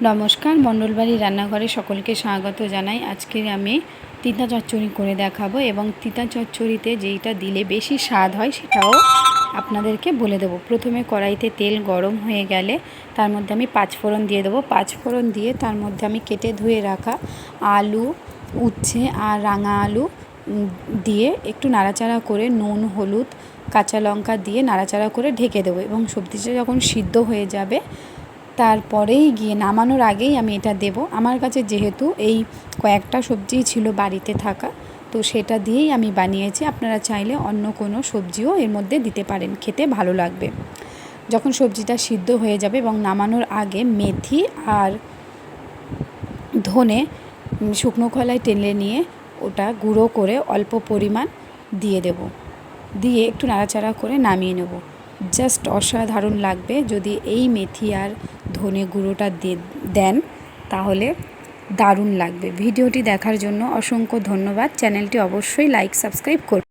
নমস্কার, মণ্ডলবাড়ি রান্নাঘরে সকলকে স্বাগত জানাই। আজকে আমি তিতা চচ্চড়ি করে দেখাবো এবং তিতা চচ্চড়িতে যেইটা দিলে বেশি স্বাদ হয় সেটাও আপনাদেরকে বলে দেবো। প্রথমে কড়াইতে তেল গরম হয়ে গেলে তার মধ্যে আমি পাঁচফোড়ন দিয়ে দেবো। পাঁচফোড়ন দিয়ে তার মধ্যে আমি কেটে ধুয়ে রাখা আলু, উচ্ছে আর রাঙা আলু দিয়ে একটু নাড়াচাড়া করে নুন, হলুদ, কাঁচা লঙ্কা দিয়ে নাড়াচাড়া করে ঢেকে দেবো এবং সবজিটা যখন সিদ্ধ হয়ে যাবে তারপরেই গিয়ে নামানোর আগেই আমি এটা দেব। আমার কাছে যেহেতু এই কয়েকটা সবজিই ছিল বাড়িতে থাকা, তো সেটা দিয়েই আমি বানিয়েছি। আপনারা চাইলে অন্য কোনো সবজিও এর মধ্যে দিতে পারেন, খেতে ভালো লাগবে। যখন সবজিটা সিদ্ধ হয়ে যাবে এবং নামানোর আগে মেথি আর ধনে শুকনো খোলায় টেলে নিয়ে ওটা গুঁড়ো করে অল্প পরিমাণ দিয়ে দেব, দিয়ে একটু নাড়াচাড়া করে নামিয়ে নেব। জাস্ট অসাধারণ লাগবে যদি এই মেথি আর ধনে গুঁড়োটা দেন, তাহলে দারুণ লাগবে। ভিডিওটি দেখার জন্য অসংখ্য ধন্যবাদ। চ্যানেলটি অবশ্যই লাইক, সাবস্ক্রাইব করুন।